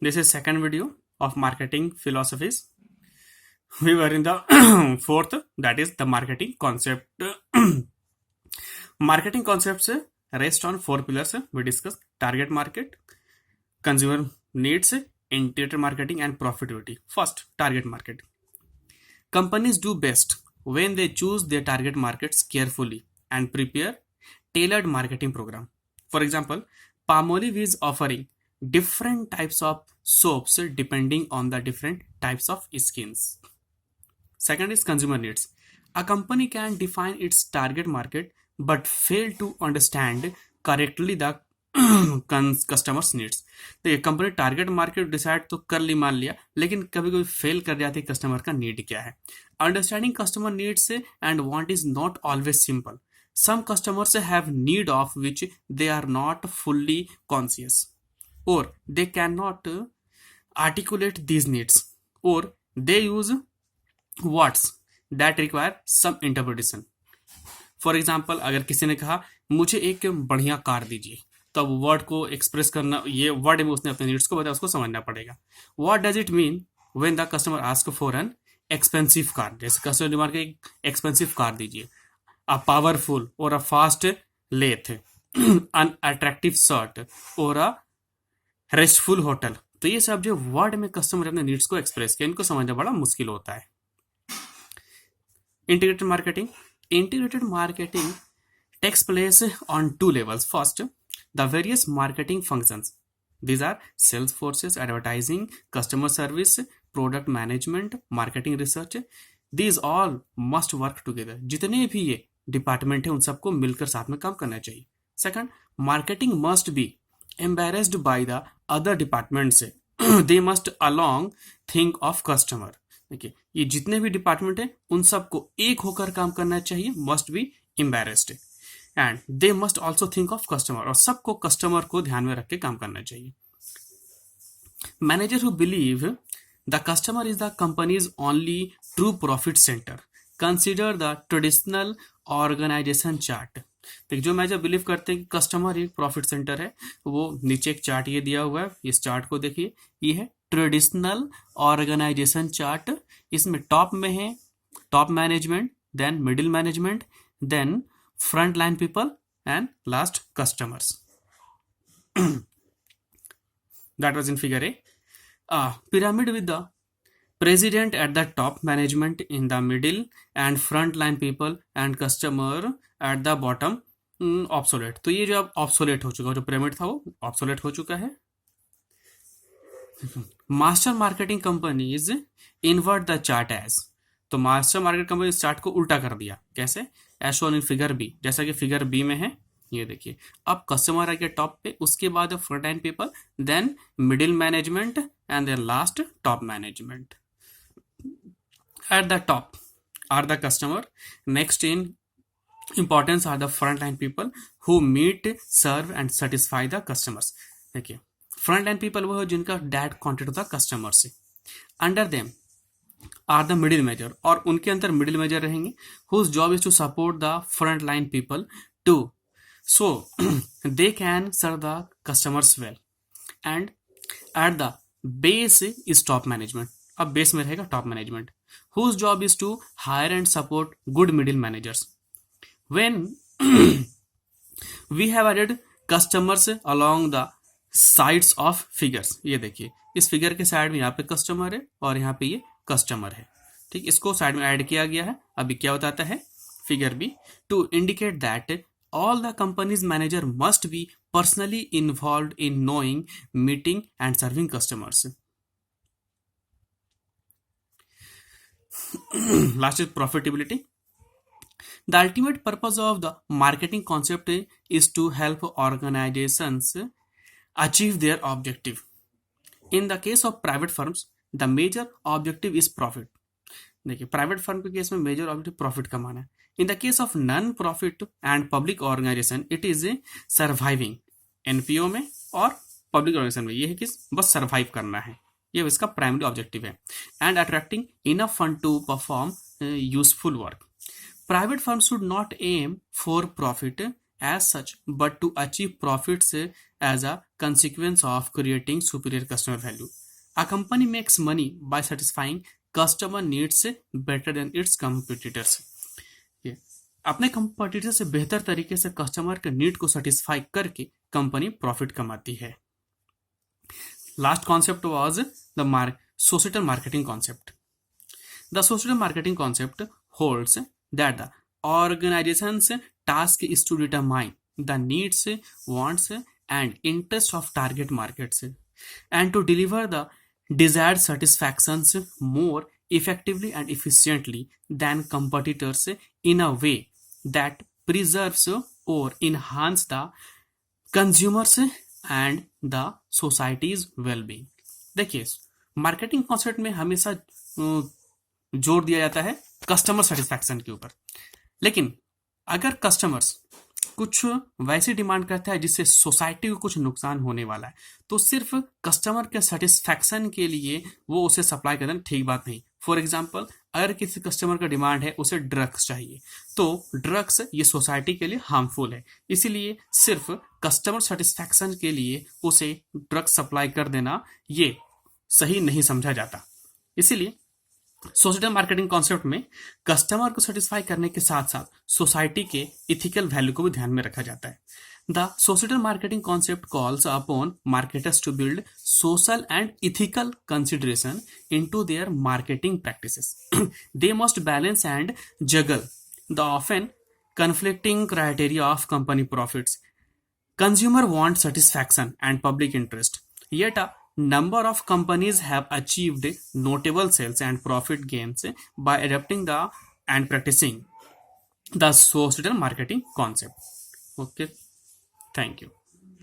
This is second video of marketing philosophies. We were in the fourth, that is the marketing concept. Marketing concepts rest on four pillars. We discussed target market, consumer needs, integrated marketing, and profitability. First, target market. Companies do best when they choose their target markets carefully and prepare tailored marketing program. For example, Palmolive is offering different types of soaps depending on the different types of skins. Second is consumer needs. A company can define its target market but fail to understand correctly the customers needs. देखिए, company target market decide तो कर ली, मान लिया, लेकिन कभी कभी fail कर जाती है कस्टमर का नीड क्या है. Understanding customer needs and want is not always simple. Some customers have need of which they are not fully conscious, or they cannot articulate these needs, or they use words that require some interpretation. For example, अगर किसी ने कहा मुझे एक बढ़िया car दीजिए, तब word को एक्सप्रेस करना, ये वर्ड में उसने अपने नीड्स को बताया, उसको समझना पड़ेगा. What does it mean when the customer ask for an expensive car. जैसे कस्टमर डिमांड के एक एक्सपेंसिव कार दीजिए, a powerful or a fast lathe, an attractive shirt और a restful hotel. तो ये सब जो वर्ड में कस्टमर अपने नीड्स को एक्सप्रेस किया, इनको समझना बड़ा मुश्किल होता है. Integrated marketing. Integrated marketing takes place on two levels. First, the various marketing functions. These are sales forces, advertising, customer service, product management, marketing research. These all must work together. जितने भी ये डिपार्टमेंट है उन सबको मिलकर साथ में काम करना चाहिए. Second, marketing must be embarrassed by the other departments. They must along think of customer. देखिए, ये जितने भी डिपार्टमेंट है उन सबको एक होकर काम करना चाहिए. Must be embarrassed and they must also think of customer. और सबको कस्टमर को ध्यान में रख के काम करना चाहिए. Manager who believe the customer is the company's only true profit center. Consider the traditional organization chart. देखिए, जो मैनेजर बिलीव करते हैं कि कस्टमर एक प्रॉफिट सेंटर है, वो नीचे एक चार्ट ये दिया हुआ है. इस चार्ट को देखिए, ये है ट्रेडिशनल ऑर्गेनाइजेशन चार्ट. इसमें टॉप में है top management, then middle management, then front line people and last customers. That was in figure a. Pyramid with the president at the top, management in the middle, and front line people and customer at the bottom. Obsolete. तो ये जो अब obsolete हो चुका, जो pyramid था वो obsolete हो चुका है. Master marketing companies invert the chart as. तो मास्टर मार्केट कंपनी इस चार्ट को उल्टा कर दिया. कैसे? As shown in figure b. जैसा कि फिगर बी में है, ये देखिए, अब कस्टमर आ गया टॉप पे, उसके बाद front line people, then middle management and then last top management. At the top are the customer. Next in importance are the front line people who meet, serve and satisfy the customers. देखिए, front line people वो है जिनका direct contact होता है customer से. Under them are the middle major, और उनके अंदर मिडिल मेजर रहेंगे, whose job is to support the front line people to so they can serve the customers well. And at the base is top management. अब base में रहेगा top management, whose job is to hire and support good middle managers. When we have added customers along the sides of figures. ये देखिए, इस figure के side में यहाँ पे कस्टमर है और यहाँ पे ये कस्टमर है. ठीक, इसको साइड में ऐड किया गया है. अभी क्या बताता है figure b? To indicate that all the company's manager must be personally involved in knowing, meeting and serving customers. Last is profitability. The ultimate purpose of the marketing concept is to help organizations achieve their objective. In the case of private firms, the major objective is profit. देखिए, private firm के case में major objective profit कमाना है. In the case of non profit and public organisation it is surviving. NPO में और public organisation में ये है कि बस सर्वाइव करना है, ये इसका प्राइमरी ऑब्जेक्टिव है. And attracting enough fund to perform useful work. Private firm should not aim for profit as such but to achieve profits as a consequence of creating superior customer value. A company makes money by satisfying customer needs better than its competitors. ये अपने competitor से बेहतर तरीके से customer के need को satisfy करके company profit कमाती है. Last concept was the societal marketing concept. The societal marketing concept holds that the organization's task is to determine the needs, wants, and interests of target markets and to deliver the desired satisfactions more effectively and efficiently than competitors in a way that preserves or enhance the consumers and the societies wellbeing. देखिए, marketing concept में हमेशा जोर दिया जाता है customer satisfaction के ऊपर, लेकिन अगर कस्टमर्स कुछ वैसी डिमांड करता है जिससे सोसाइटी को कुछ नुकसान होने वाला है, तो सिर्फ कस्टमर के सेटिस्फैक्शन के लिए वो उसे सप्लाई करना ठीक बात नहीं. फॉर एग्जाम्पल, अगर किसी कस्टमर का डिमांड है उसे ड्रग्स चाहिए, तो ड्रग्स ये सोसाइटी के लिए हार्मफुल है, इसीलिए सिर्फ कस्टमर सेटिस्फैक्शन के लिए उसे ड्रग्स सप्लाई कर देना ये सही नहीं समझा जाता. इसीलिए सोसाइटल मार्केटिंग कॉन्सेप्ट में कस्टमर को सेटिस्फाई करने के साथ साथ सोसाइटी के इथिकल वैल्यू को भी ध्यान में रखा जाता है. The societal marketing concept calls upon marketers to build social and ethical consideration into their marketing practices. They must balance and juggle the often conflicting criteria of company profits. Consumer want satisfaction and public interest, yet a number of companies have achieved notable sales and profit gains by adapting the and practicing the social marketing concept. Okay, thank you.